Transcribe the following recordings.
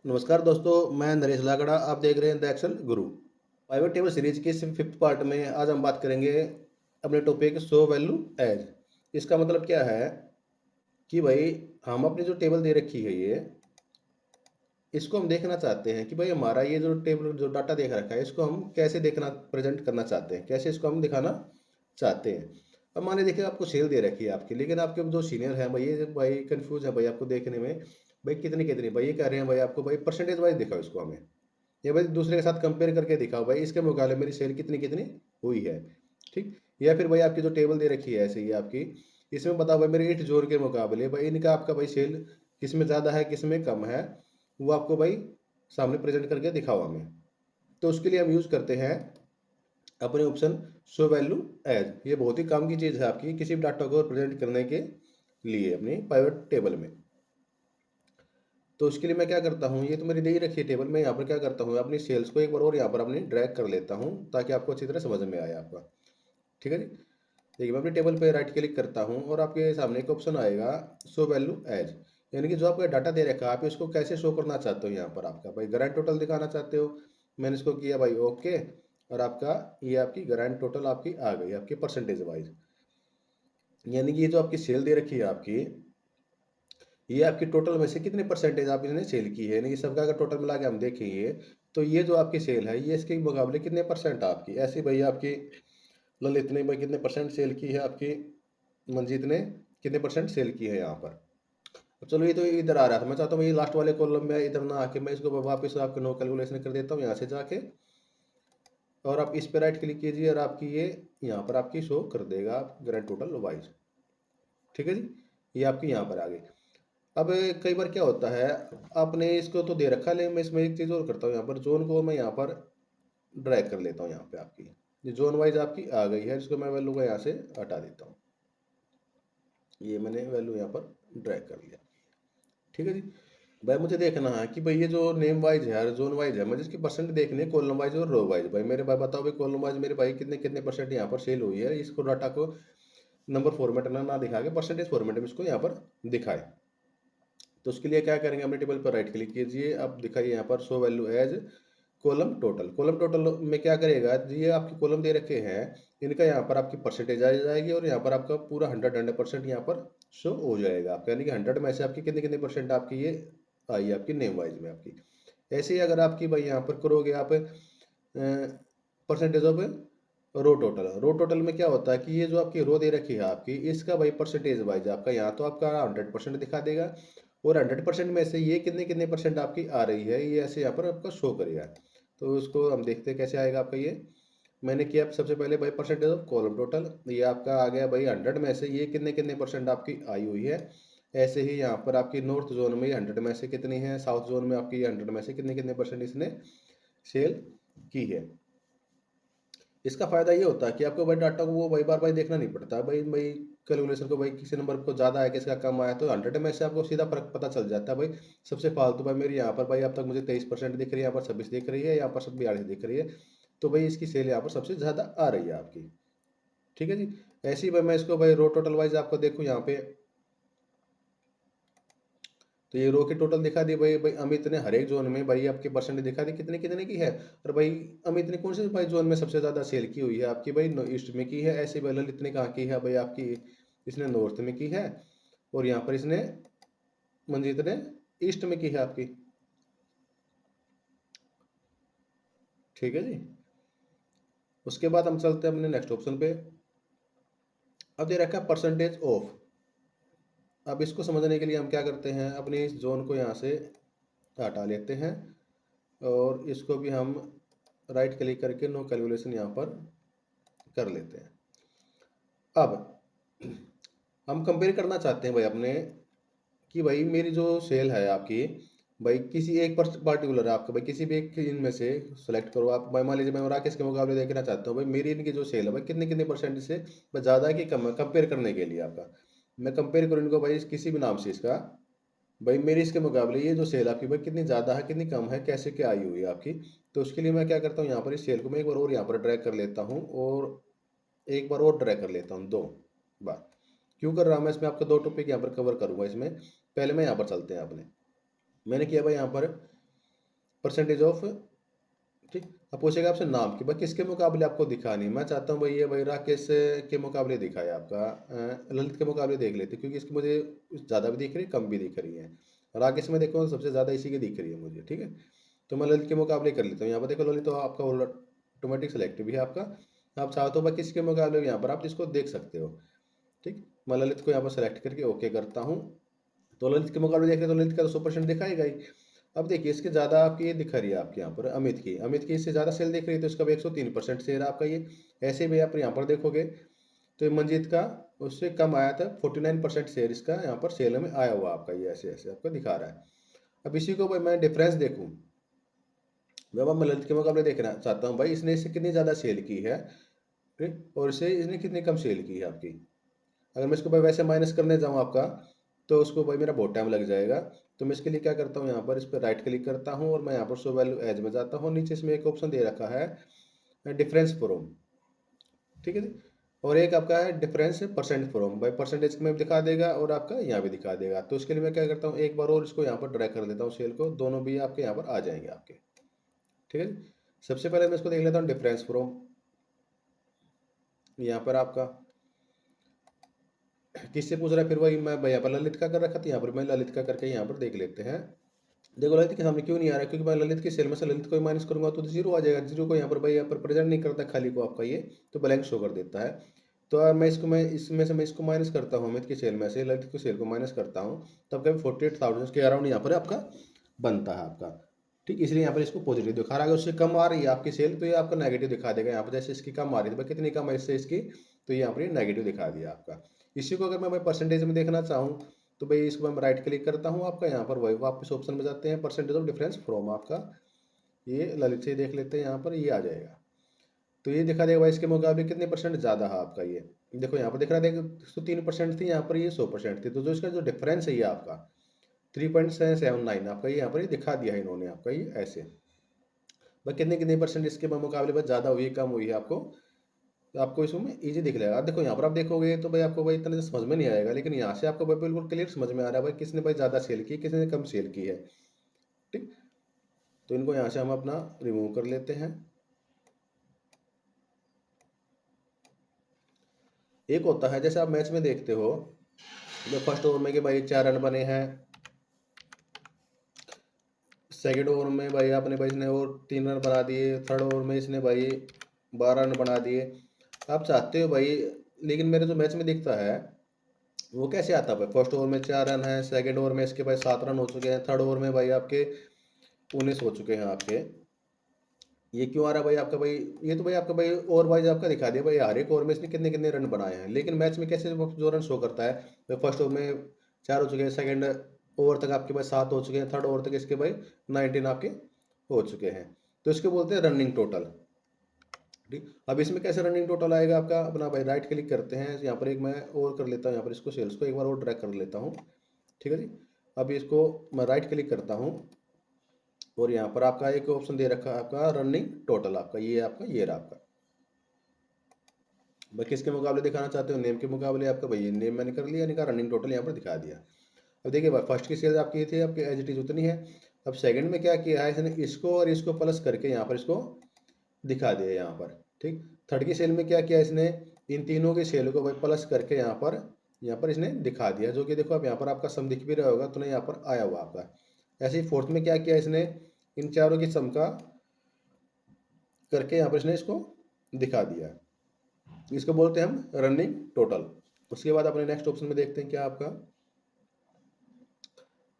नमस्कार दोस्तों, मैं नरेश लाकड़ा। आप देख रहे हैं the Excel Guru. Pivot table series के इस फिफ्थ पार्ट में आज हम बात करेंगे अपने टॉपिक शो वैल्यू एज। इसका मतलब क्या है कि भाई हम अपनी जो टेबल दे रखी है ये इसको हम देखना चाहते हैं कि भाई हमारा ये जो टेबल जो डाटा देख रखा है इसको हम कैसे देखना प्रेजेंट करना चाहते हैं, कैसे इसको हम दिखाना चाहते हैं। अब मान लीजिए देखिए आपको सेल दे रखी है आपकी, लेकिन आपके जो सीनियर है भाई ये भाई कंफ्यूज है भाई आपको देखने में। भाई कितनी कितनी भाई ये कह रहे हैं भाई आपको भाई परसेंटेज वाइज दिखाओ इसको हमें, या भाई दूसरे के साथ कंपेयर करके दिखाओ भाई इसके मुकाबले मेरी सेल कितनी कितनी हुई है। ठीक। या फिर भाई आपकी जो टेबल दे रखी है ऐसे ही आपकी, इसमें बताओ भाई मेरे 8 जोर के मुकाबले भाई इनका आपका भाई सेल किस में ज़्यादा है किस में कम है, वो आपको भाई सामने प्रेजेंट करके दिखाओ हमें। तो उसके लिए हम यूज़ करते हैं अपने ऑप्शन शो वैल्यू एज। ये बहुत ही काम की चीज़ है आपकी किसी भी डाटा को प्रेजेंट करने के लिए अपनी पाइवट टेबल में। तो उसके लिए मैं क्या करता हूँ, ये तो मेरी दे ही रखी है टेबल में, यहाँ पर क्या करता हूँ अपनी सेल्स को एक बार और यहाँ पर अपनी ड्रैग कर लेता हूँ ताकि आपको अच्छी तरह समझ में आए आपका। ठीक है जी। देखिए मैं अपनी टेबल पे राइट क्लिक करता हूँ और आपके सामने एक ऑप्शन आएगा शो वैल्यू एज, यानी कि जो आपका डाटा दे रखा है आप इसको कैसे शो करना चाहते हो। यहाँ पर आपका भाई ग्रैंड टोटल दिखाना चाहते हो, मैंने इसको किया भाई ओके, और आपका ये आपकी ग्रैंड टोटल आपकी आ गई आपकी परसेंटेज वाइज। यानी कि ये जो आपकी सेल दे रखी है आपकी, ये आपकी टोटल में से कितने परसेंटेज आप इसने सेल की है, यानी कि सबका अगर टोटल मिला के हम देखेंगे तो ये जो आपकी सेल है ये इसके मुकाबले कितने परसेंट आपकी ऐसी भाई आपकी ललित ने भाई कितने परसेंट सेल की है आपकी, मंजीत ने कितने परसेंट सेल की है यहाँ पर। अब चलो ये तो इधर आ रहा था, मैं चाहता हूँ ये लास्ट वाले कॉलम में इधर ना आके मैं इसको वापस आपके नो कैलकुलेशन कर देता हूँ यहाँ से जाके, और आप इस पर राइट क्लिक कीजिए और आपकी ये यहाँ पर आपकी शो कर देगा ग्रैंड टोटल वाइज। ठीक है जी, ये आपकी यहाँ पर आ गई। अब कई बार क्या होता है, आपने इसको तो दे रखा है लेकिन मैं इसमें एक चीज़ और करता हूँ, यहाँ पर जोन को मैं यहाँ पर ड्रैग कर लेता हूँ। यहाँ पे आपकी ये जोन वाइज आपकी आ गई है, जिसको मैं वैल्यू को यहाँ से हटा देता हूँ। ये मैंने वैल्यू यहाँ पर ड्रैग कर लिया। ठीक है जी। भाई मुझे देखना है कि भाई ये जो नेम वाइज है जोन वाइज है, मुझे इसकी परसेंट देखनी है कॉलम वाइज और रो वाइज। भाई मेरे भाई बताओ भाई कॉलम वाइज मेरे भाई कितने कितने परसेंट यहाँ पर सेल हुई है, इसको डाटा को नंबर फॉर्मेट ना दिखा के परसेंटेज फॉर्मेट में इसको यहाँ पर दिखाए। तो उसके लिए क्या करेंगे, अपने टेबल पर राइट क्लिक कीजिए, अब दिखाइए यहाँ पर show value as column total. Column total में क्या करेगा, ये आपके कॉलम दे रखे हैं इनका यहाँ पर आपकी परसेंटेज आ जाएगी और यहाँ पर आपका पूरा 100% यहाँ पर शो हो जाएगा आपका, यानी कि 100 में से आपकी कितने कितने परसेंट आपकी ये आई आपकी नेम वाइज में आपकी। ऐसे ही अगर आपकी भाई यहाँ पर करोगे आप परसेंटेज ऑफ रो टोटल में क्या होता है कि ये जो आपकी रो दे रखी है आपकी इसका भाई परसेंटेज वाइज आपका यहाँ तो आपका 100% दिखा देगा, और 100% में से ये कितने कितने परसेंट आपकी आ रही है ये ऐसे यहाँ पर आपका शो करेगा। तो उसको हम देखते हैं कैसे आएगा आपका ये। मैंने किया सबसे पहले भाई परसेंटेज ऑफ कॉलम टोटल, ये आपका आ गया भाई 100 में से ये कितने कितने परसेंट आपकी आई हुई है। ऐसे ही यहाँ पर आपकी नॉर्थ जोन में 100 में से कितनी है, साउथ जोन में आपकी 100 में से कितने कितने परसेंट इसने सेल की है। इसका फायदा ये होता है कि आपको भाई डाटा को वो भाई बार बार देखना नहीं पड़ता भाई भाई कैलकुलेशन को भाई किसी नंबर को ज़्यादा है किसका कम आया, तो 100 में से आपको सीधा फर्क पता चल जाता है। भाई सबसे फालतू भाई मेरी यहाँ पर भाई अब तक मुझे 23% दिख रही है, यहाँ पर 26 दिख रही है, यहाँ पर सब 42 दिख रही है, तो भाई इसकी सेल यहाँ पर सबसे ज़्यादा आ रही है आपकी। ठीक है जी। ऐसे ही भाई मैं इसको भाई रो टोटल वाइज आपको देखूँ यहाँ पे, तो ये रो के टोटल दिखा दी भाई भाई अमित ने हर एक जोन में भाई आपके परसेंटेज दिखा दी कितने कितने की है। और भाई अमित ने कौन से भाई जोन में सबसे ज़्यादा सेल की हुई है आपकी, भाई ईस्ट में की है। ऐसे भाई ललित ने कहाँ की है भाई आपकी, इसने नॉर्थ में की है, और यहाँ पर इसने मंजीत ने ईस्ट में की है आपकी। ठीक है जी। उसके बाद हम चलते हैं अपने नेक्स्ट ऑप्शन पे। अब दे रखा है परसेंटेज ऑफ। अब इसको समझने के लिए हम क्या करते हैं, अपने इस जोन को यहाँ से हटा लेते हैं और इसको भी हम राइट क्लिक करके नो कैलकुलेशन यहाँ पर कर लेते हैं। अब हम कंपेयर करना चाहते हैं भाई अपने कि भाई मेरी जो सेल है आपकी, भाई किसी एक पार्टिकुलर आपका भाई किसी भी एक इनमें से सेलेक्ट करो आप। भाई मान लीजिए मैं राकेश के मुकाबले देखना चाहता हूँ भाई मेरी इनकी जो सेल है भाई कितने कितने परसेंट से ज़्यादा है कि कम है, कंपेयर करने के लिए आपका मैं कंपेयर करूँ इनको भाई किसी भी नाम से इसका, भाई मेरी इसके मुकाबले ये जो सेल आपकी भाई कितनी ज़्यादा है कितनी कम है कैसे क्या आई हुई है आपकी। तो उसके लिए मैं क्या करता हूँ यहाँ पर इस सेल को मैं एक बार और यहाँ पर ड्रैग कर लेता हूँ और एक बार और ड्रैग कर लेता हूँ 2 बार। क्यों कर रहा हूँ मैं इसमें, आपका 2 टॉपिक यहाँ पर कवर करूँगा इसमें। पहले मैं यहाँ पर चलते हैं आपने, मैंने किया भाई यहाँ पर परसेंटेज ऑफ, ठीक। अब पूछेगा आपसे नाम की, भाई किसके मुकाबले आपको दिखानी, मैं चाहता हूँ भाई ये भाई राकेश के मुकाबले दिखाए आपका, ललित के मुकाबले देख लेते, क्योंकि इसकी मुझे ज़्यादा भी दिख रही है, कम भी दिख रही है। राकेश में देखो सबसे ज़्यादा इसी की दिख रही है मुझे, ठीक है। तो मैं ललित के मुकाबले कर लेता हूँ। यहाँ पर देखो ललित तो आपका ऑटोमेटिक सेलेक्ट भी है आपका। आप चाहते हो भाई किसके मुकाबले भी यहाँ पर आप इसको देख सकते हो, ठीक। मैं ललित को यहाँ पर सेलेक्ट करके ओके करता हूँ। तो ललित के मुकाबले देख रहे तो ललित का तो 100% दिखाएगा ही। अब देखिए इसके ज़्यादा आपकी ये दिखा रही है आपके यहाँ पर अमित की इससे ज़्यादा सेल दिख रही है, तो इसका भी 103% शेयर आपका ये। ऐसे भी आप यहाँ पर देखोगे तो मंजीत का उससे कम आया था, 49% शेयर इसका यहाँ पर सेल में आया हुआ आपका, ये ऐसे ऐसे आपको दिखा रहा है। अब इसी को भाई मैं डिफरेंस देखूँ, जब मैं ललित के मुकाबले देखना चाहता हूँ भाई इसने इससे कितनी ज़्यादा सेल की है, ठीक, और इससे इसने कितनी कम सेल की है आपकी। अगर मैं इसको भाई वैसे माइनस करने जाऊँ आपका, तो उसको भाई मेरा बहुत टाइम लग जाएगा। तो मैं इसके लिए क्या करता हूँ, यहाँ पर इस पर राइट क्लिक करता हूँ और मैं यहाँ पर शो वैल्यू एज में जाता हूँ। नीचे इसमें एक ऑप्शन दे रखा है डिफरेंस फ्रॉम, ठीक है जी। और एक आपका है डिफरेंस परसेंट फ्रॉम, भाई परसेंटेज में भी दिखा देगा और आपका यहाँ भी दिखा देगा। तो इसके लिए मैं क्या करता हूँ, एक बार और इसको यहाँ पर ड्रैग कर देता हूँ सेल को, दोनों भी आपके यहाँ पर आ जाएंगे आपके, ठीक है जी। सबसे पहले मैं इसको देख लेता हूँ डिफरेंस फ्रॉम, यहाँ पर आपका किससे पूछ रहा है, फिर वही मैं यहाँ पर ललित का कर रखा था, यहाँ पर मैं ललित का करके यहाँ पर देख लेते हैं। देखो ललित के सामने क्यों नहीं आ रहा है, क्योंकि मैं ललित की सेल में से ललित को माइनस करूंगा तो जीरो आ जाएगा। जीरो को यहाँ पर भाई यहाँ पर प्रेजेंट नहीं करता खाली को आपका ये, तो ब्लैंक शो कर देता है। तो अगर मैं इसमें से मैं इसको माइनस करता हूँ, अमित की सेल में से ललित की सेल को माइनस करता हूँ, तब कभी 48,000 के अराउंड यहाँ पर आपका बनता है आपका, ठीक। इसलिए यहाँ पर इसको पॉजिटिव दिखा रहा है। अगर उससे कम आ रही है आपकी सेल तो ये आपका नेगेटिव दिखा देगा। यहाँ पर जैसे इसकी कम आ रही थी, भाई कितनी कम है इससे इसकी, तो यहाँ पर ये नेगेटिव दिखा दिया आपका। इसी को अगर मैं परसेंटेज में देखना चाहूँ, तो भाई इसको मैं राइट क्लिक करता हूँ आपका, यहाँ पर वही वापस ऑप्शन में जाते हैं परसेंटेज ऑफ डिफरेंस फ्रॉम आपका, ये ललित से देख लेते हैं, यहाँ पर ये आ जाएगा। तो ये दिखा देगा भाई इसके मुकाबले कितने परसेंट ज़्यादा है आपका ये। देखो यहाँ पर दिख रहा है, देखो 3% थी, यहाँ पर ये 100% थी। तो जो इसका जो डिफरेंस है ये आपका 3.79 आपका ये यहाँ पर ये दिखा दिया है इन्होंने आपका ये ऐसे। भाई कितने कितने परसेंट इसके मुकाबले बस ज़्यादा हुई कम हुई है आपको, तो आपको इसमें इजी दिख जाएगा। देखो यहाँ पर आप देखोगे तो भाई आपको भाई इतना समझ में नहीं आएगा, लेकिन यहाँ से आपको भाई बिल्कुल क्लियर समझ में आ रहा है भाई किसने भाई ज़्यादा सेल की किसने कम सेल की है, ठीक। तो इनको यहाँ से हम अपना रिमूव कर लेते हैं। एक होता है जैसे आप मैच में देखते हो, जो फर्स्ट ओवर में के भाई 4 रन बने हैं, सेकेंड ओवर में भाई आपने भाई इसने और 3 रन बना दिए, थर्ड ओवर में इसने भाई 12 रन बना दिए। आप चाहते हो भाई, लेकिन मेरे जो मैच में दिखता है वो कैसे आता है भाई, फर्स्ट ओवर में 4 रन है, सेकेंड ओवर में इसके भाई 7 रन हो चुके हैं, थर्ड ओवर में भाई आपके 19 हो चुके हैं आपके। ये क्यों आ रहा है भाई आपका भाई, ये तो भाई आपका भाई ओवर वाइज आपका दिखा दिया भाई हर एक ओवर में इसने कितने कितने रन बनाए हैं। लेकिन मैच में कैसे जो रन शो करता है, भाई फर्स्ट ओवर में 4 हो चुके हैं, सेकेंड ओवर तक आपके भाई 7 हो चुके हैं, थर्ड ओवर तक इसके भाई 19 आपके हो चुके हैं। तो इसके बोलते हैं रनिंग टोटल, ठीक। अब इसमें कैसे रनिंग टोटल आएगा आपका, अपना भाई राइट क्लिक करते हैं, यहाँ पर एक मैं और कर लेता हूँ, यहाँ पर इसको सेल्स को एक बार और ड्रैग कर लेता हूँ, ठीक है जी। अब इसको मैं राइट क्लिक करता हूँ और यहाँ पर आपका एक ऑप्शन दे रखा है आपका रनिंग टोटल आपका, ये आपका ये रहा आपका। भाई किसके मुकाबले दिखाना चाहते हो, नेम के मुकाबले आपका, भाई नेम मैंने कर लिया, नहीं कहा रनिंग टोटल यहाँ पर दिखा दिया। अब देखिए भाई फर्स्ट की सेल्स आपकी थी आपकी एज इट इज उतनी है। अब सेकंड में क्या किया है इसने, इसको और इसको प्लस करके यहाँ पर इसको दिखा दिया यहाँ पर, ठीक। थर्ड की सेल में क्या किया इसने, इन तीनों की सेल को भाई प्लस करके यहाँ पर इसने दिखा दिया, जो कि देखो अब यहाँ पर आपका सम दिख भी रहा होगा, तो नहीं यहाँ पर आया हुआ आपका। ऐसे ही फोर्थ में क्या किया इसने, इन चारों की सम का करके यहाँ पर इसने इसको दिखा दिया, इसको बोलते हैं हम रनिंग टोटल। उसके बाद अपने नेक्स्ट ऑप्शन में देखते हैं क्या आपका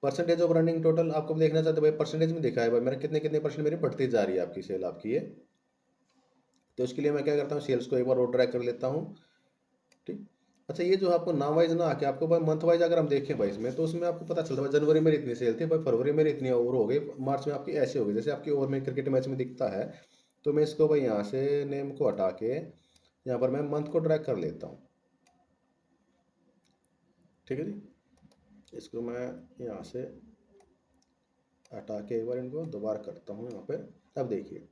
परसेंटेज ऑफ रनिंग टोटल। आपको देखना चाहते हैं भाई परसेंटेज में दिखा है भाई मेरा कितने कितने परसेंट मेरी बढ़ती जा रही है आपकी सेल आपकी ये। तो इसके लिए मैं क्या करता हूँ, सेल्स को एक बार और ड्रैग कर लेता हूँ, ठीक। अच्छा ये जो आपको नाम वाइज ना आके आपको भाई मंथ वाइज अगर हम देखें भाई इसमें, तो उसमें आपको पता चलता है जनवरी में इतनी सेल थी भाई, फरवरी में इतनी ओवर हो गई, मार्च में आपकी ऐसे हो गई, जैसे आपकी ओवर में क्रिकेट मैच में दिखता है। तो मैं इसको भाई यहाँ से नेम को हटा के यहाँ पर मैं मंथ को ड्रैग कर लेता हूँ, ठीक है जी। इसको मैं यहाँ से हटा के एक बार इनको दोबारा करता हूँ यहाँ पे। अब देखिए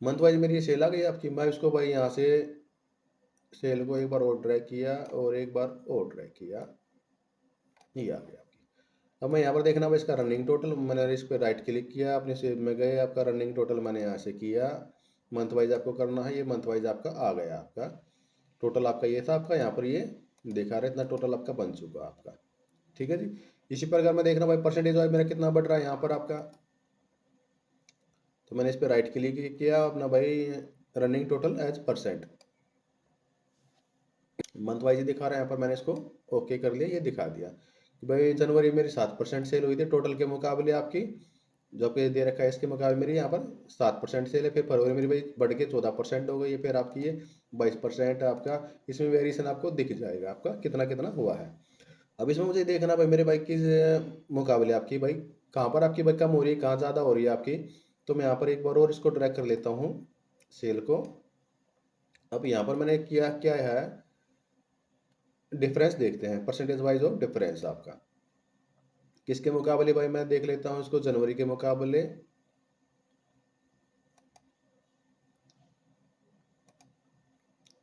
मंथ वाइज मेरी ये सेल आ गई आपकी, मैं इसको भाई यहाँ से सेल को एक बार और ड्रैग किया और एक बार और ड्रैग किया, ये आ गया आपकी। अब मैं यहाँ पर देखना भाई इसका रनिंग टोटल, मैंने इस पर राइट क्लिक किया, अपने सेव में गए, आपका रनिंग टोटल मैंने यहाँ से किया, मंथ वाइज आपको करना है, ये मंथ वाइज आपका आ गया, आपका टोटल आपका ये था, आपका यहाँ पर ये दिखा रहा है इतना टोटल आपका बन चुका आपका। ठीक है जी। इसी प्रकार मैं देखना भाई परसेंटेज वाइज मेरा कितना बढ़ रहा है यहाँ पर आपका, तो मैंने इस पर राइट क्लिक किया अपना भाई running total as percent, month wise ही दिखा रहा है यहाँ पर, मैंने इसको ओके कर लिया, ये दिखा दिया कि भाई जनवरी मेरी 7% सेल हुई थी टोटल के मुकाबले आपकी, जो आपके दे रखा है इसके मुकाबले मेरी यहाँ पर 7% सेल है। फिर फरवरी मेरी भाई बढ़ के 14% हो गई है, फिर आपकी ये 22% आपका, इसमें वेरिएशन आपको दिख जाएगा आपका कितना कितना हुआ है। अब इसमें मुझे देखना भाई मेरे बाइक की मुकाबले आपकी बाइक कहाँ पर आपकी बाइक कम हो रही है, कहाँ ज़्यादा हो रही है आपकी, तो मैं यहाँ पर एक बार और इसको ड्रैग कर लेता हूँ सेल को। अब यहाँ पर मैंने किया क्या है, डिफरेंस देखते हैं, परसेंटेज वाइज ऑफ डिफरेंस आपका किसके मुकाबले भाई, मैं देख लेता हूँ इसको जनवरी के मुकाबले,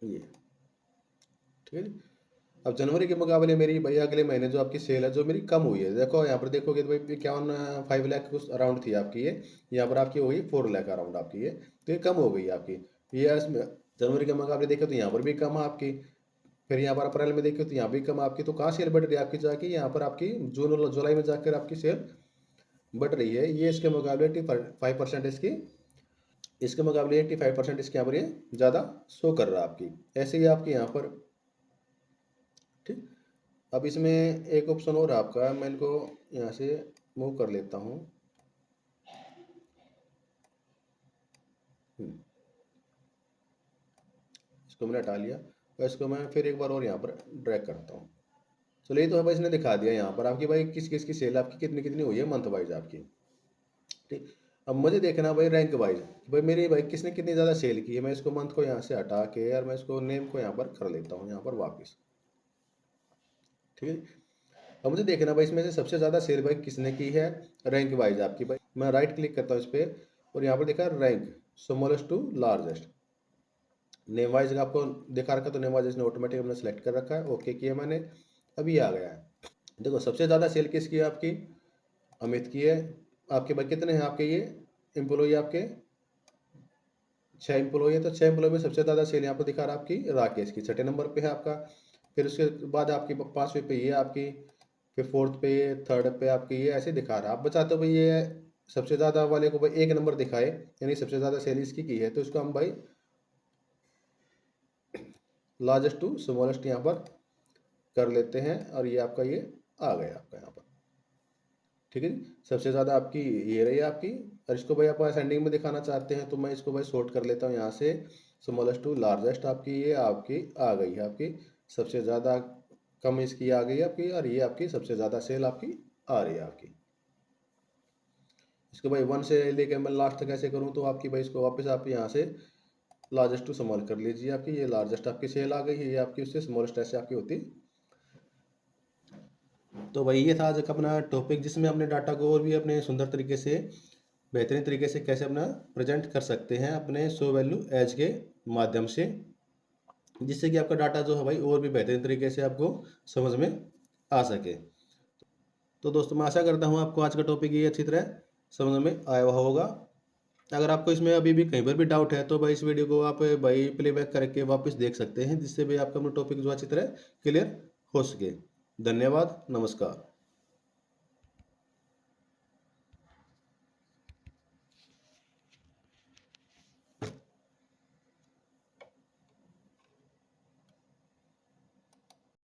ये ठीक है जी। अब जनवरी के मुकाबले मेरी भाई अगले महीने जो आपकी सेल है जो मेरी कम हुई है, देखो यहाँ पर देखोगे तो भाई 5 लाख कुछ अराउंड थी आपकी ये, यहाँ पर आपकी हो गई 4 लाख अराउंड आपकी ये, तो ये कम हो गई आपकी ये इसमें जनवरी के मुकाबले देखे तो यहाँ पर भी कम है आपकी, फिर यहाँ पर अप्रैल में देखिए तो यहाँ भी कम आपकी, तो कहाँ सेल बढ़ रही है आपकी जाके, यहाँ पर आपकी जून और जुलाई में जाकर आपकी सेल बढ़ रही है, ये इसके मुकाबले 85% इसके मुकाबले 85% इसके यहाँ पर ये ज़्यादा शो कर रहा है आपकी, ऐसे ही आपके यहाँ पर। ठीक, अब इसमें एक ऑप्शन और आपका, मैं इनको यहाँ से मूव कर लेता हूँ। इसको मैंने हटा लिया, तो इसको मैं फिर एक बार और यहाँ पर ड्रैग करता हूँ। चलिए तो भाई इसने दिखा दिया यहाँ पर आपकी भाई किस किस की सेल आपकी कितनी कितनी हुई है मंथ वाइज आपकी। ठीक, अब मुझे देखना भाई रैंक वाइज, भाई मेरी भाई किसने कितनी ज़्यादा सेल की है, मैं इसको मंथ को यहाँ से हटा के और मैं इसको नेम को यहाँ पर कर लेता हूँ यहाँ पर वापस। ठीक है, अब मुझे देखना भाई इसमें से सबसे ज़्यादा सेल भाई किसने की है रैंक वाइज आपकी, भाई मैं राइट क्लिक करता हूँ इस पर और यहाँ पर देखा rank smallest to largest, name wise आपको दिखा रखा, तो नेम वाइज इसने ऑटोमेटिक हमने सेलेक्ट कर रखा है, ओके किया मैंने, अभी आ गया है। देखो सबसे ज़्यादा सेल किसकी है आपकी, अमित की है। आपके भाई कितने हैं आपके ये एम्प्लॉई, आपके 6 एम्प्लॉई है, तो 6 एम्प्लॉई में सबसे ज़्यादा सेल यहाँ पर दिखा रहा है आपकी राकेश की, 6ठे नंबर पे है आपका। फिर उसके बाद आपकी 5वें पे ये आपकी, फिर 4th पे ये, 3rd पे आपकी ये, ऐसे दिखा रहा है। आप बचाते हो भाई ये सबसे ज़्यादा वाले को भाई 1 नंबर दिखाए, यानी सबसे ज़्यादा सेल इसकी की है, तो इसको हम भाई लार्जेस्ट टू स्मॉलेस्ट यहाँ पर कर लेते हैं और ये आपका ये आ गया आपका यहाँ पर। ठीक है जी, सबसे ज़्यादा आपकी ये रही आपकी, और इसको भाई आप असेंडिंग में दिखाना चाहते हैं तो मैं इसको भाई शॉर्ट कर लेता हूँ यहाँ से, स्मॉलेस्ट टू लार्जेस्ट आपकी ये आपकी आ गई है आपकी, सबसे ज़्यादा कम इसकी आ गई आपकी, और ये आपकी सबसे ज़्यादा सेल आपकी आ रही है आपकी। इसको भाई 1 से लेकर मैं लास्ट तक कैसे करूँ, तो आपकी भाई इसको वापस आप यहाँ से लार्जेस्ट टू स्मॉल कर लीजिए, आपकी ये लार्जेस्ट आपकी सेल आ गई है, ये आपकी उससे स्मॉलेस्ट ऐसे आपकी होती। तो भाई ये था आज का अपना टॉपिक, जिसमें अपने डाटा को और भी अपने सुंदर तरीके से बेहतरीन तरीके से कैसे अपना प्रेजेंट कर सकते हैं अपने शो वैल्यू एज के माध्यम से, जिससे कि आपका डाटा जो है भाई और भी बेहतरीन तरीके से आपको समझ में आ सके। तो दोस्तों मैं आशा करता हूँ आपको आज का टॉपिक ये अच्छी तरह समझ में आया हुआ होगा। अगर आपको इसमें अभी भी कहीं पर भी डाउट है तो भाई इस वीडियो को आप भाई प्लेबैक करके वापस देख सकते हैं, जिससे भी आपका टॉपिक जो अच्छी तरह क्लियर हो सके। धन्यवाद, नमस्कार।